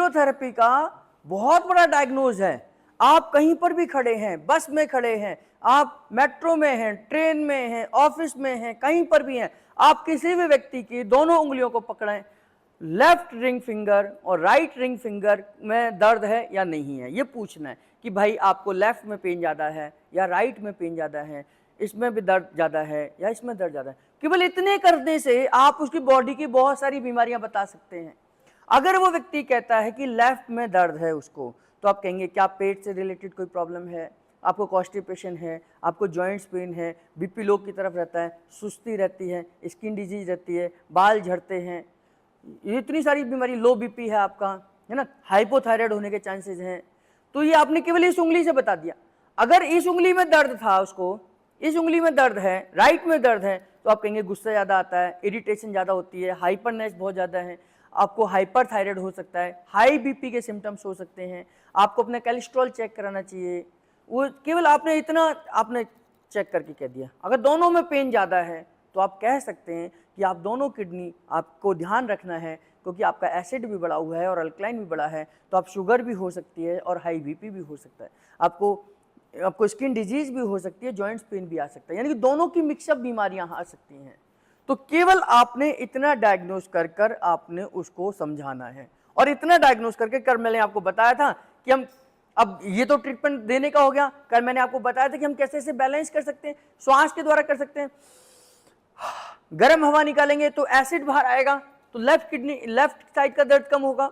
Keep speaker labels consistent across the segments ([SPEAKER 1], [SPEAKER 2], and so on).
[SPEAKER 1] Neurotherapy का बहुत बड़ा डायग्नोज है। आप कहीं पर भी खड़े हैं, बस में खड़े हैं, आप मेट्रो में हैं, ट्रेन में हैं, ऑफिस में हैं, कहीं पर भी हैं, आप किसी भी व्यक्ति की दोनों उंगलियों को पकड़ें, लेफ्ट रिंग फिंगर और राइट रिंग फिंगर में दर्द है या नहीं है, ये पूछना है कि भाई आपको लेफ्ट में पेन ज़्यादा है या राइट में पेन ज़्यादा है, इसमें भी दर्द ज़्यादा है या इसमें दर्द ज़्यादा है। केवल इतने करने से आप उसकी बॉडी की बहुत सारी बीमारियां बता सकते हैं। अगर वो व्यक्ति कहता है कि लेफ्ट में दर्द है उसको, तो आप कहेंगे क्या पेट से रिलेटेड कोई प्रॉब्लम है, आपको कॉन्स्टिपेशन है, आपको जॉइंट्स पेन है, बीपी लो की तरफ रहता है, सुस्ती रहती है, स्किन डिजीज रहती है, बाल झड़ते हैं, इतनी सारी बीमारी, लो बीपी है आपका, है ना, हाइपोथायराइड होने के चांसेस हैं। तो ये आपने केवल इस उंगली से बता दिया। अगर इस उंगली में दर्द था उसको, इस उंगली में दर्द है, राइट में दर्द है, तो आप कहेंगे गुस्सा ज़्यादा आता है, इरिटेशन ज़्यादा होती है, हाइपरनेस बहुत ज़्यादा है, आपको हाइपर थायराइड हो सकता है, हाई बीपी के सिम्टम्स हो सकते हैं, आपको अपना कोलेस्ट्रॉल चेक कराना चाहिए। वो केवल आपने इतना आपने चेक करके कह दिया। अगर दोनों में पेन ज़्यादा है तो आप कह सकते हैं कि आप दोनों किडनी आपको ध्यान रखना है, क्योंकि आपका एसिड भी बढ़ा हुआ है और अल्कलाइन भी बढ़ा है, तो आप शुगर भी हो सकती है और हाई बीपी भी हो सकता है, आपको स्किन डिजीज भी हो सकती है, जॉइंट्स पेन भी आ सकता है, यानी कि दोनों की मिक्सअप बीमारियां आ सकती हैं। तो केवल आपने इतना डायग्नोज कर कर आपने उसको समझाना है, और इतना डायग्नोज करके कर मैंने आपको बताया था कि हम अब ये तो ट्रीटमेंट देने का हो गया। कल मैंने आपको बताया था कि हम कैसे इसे बैलेंस कर सकते हैं, श्वास के द्वारा कर सकते हैं। गर्म हवा निकालेंगे तो एसिड बाहर आएगा, तो लेफ्ट साइड का दर्द कम होगा।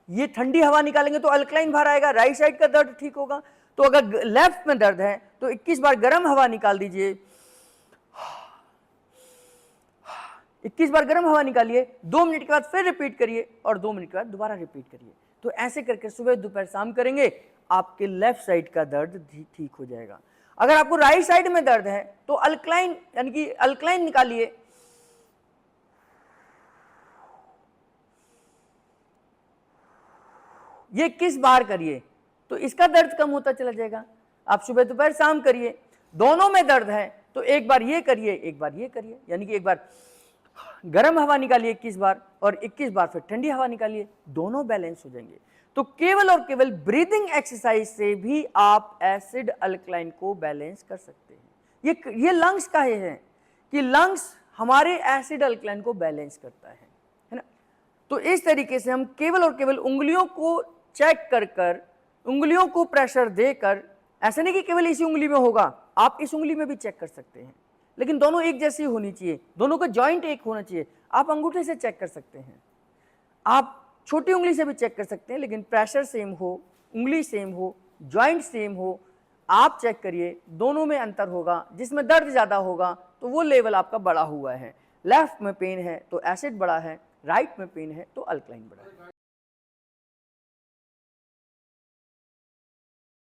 [SPEAKER 1] ये ठंडी हवा निकालेंगे तो अल्कलाइन बाहर आएगा, राइट साइड का दर्द ठीक होगा। तो अगर लेफ्ट में दर्द है तो 21 बार गर्म हवा निकाल दीजिए, 21 बार गर्म हवा निकालिए, 2 मिनट के बाद फिर रिपीट करिए और 2 मिनट के बाद दोबारा रिपीट करिए। तो ऐसे करके सुबह दोपहर शाम करेंगे, आपके लेफ्ट साइड का दर्द ठीक हो जाएगा। अगर आपको राइट साइड में दर्द है तो अल्कलाइन यानी कि अल्कलाइन निकालिए, ये 21 बार करिए तो इसका दर्द कम होता चला जाएगा। आप सुबह दोपहर शाम करिए, दोनों में दर्द है तो एक बार ये करिए, एक बार ये करिए, यानी कि एक बार गर्म हवा निकालिए 21 बार और 21 बार फिर ठंडी हवा निकालिए, दोनों बैलेंस हो जाएंगे। तो केवल और केवल ब्रीदिंग एक्सरसाइज से भी आप एसिड अल्कलाइन को बैलेंस कर सकते हैं। ये लंग्स का है कि लंग्स हमारे एसिड अल्कलाइन को बैलेंस करता है ना। तो इस तरीके से हम केवल और केवल उंगलियों को चेक कर कर, उंगलियों को प्रेशर देकर, ऐसा नहीं कि केवल इसी उंगली में होगा, आप इस उंगली में भी चेक कर सकते हैं, लेकिन दोनों एक जैसी होनी चाहिए, दोनों का जॉइंट एक होना चाहिए। आप अंगूठे से चेक कर सकते हैं, आप छोटी उंगली से भी चेक कर सकते हैं, लेकिन प्रेशर सेम हो, उंगली सेम हो, जॉइंट सेम हो, आप चेक करिए, दोनों में अंतर होगा। जिसमें दर्द ज़्यादा होगा तो वो लेवल आपका बढ़ा हुआ है। लेफ्ट में पेन है तो एसिड बढ़ा है, राइट में पेन है तो अल्कलाइन बढ़ा है।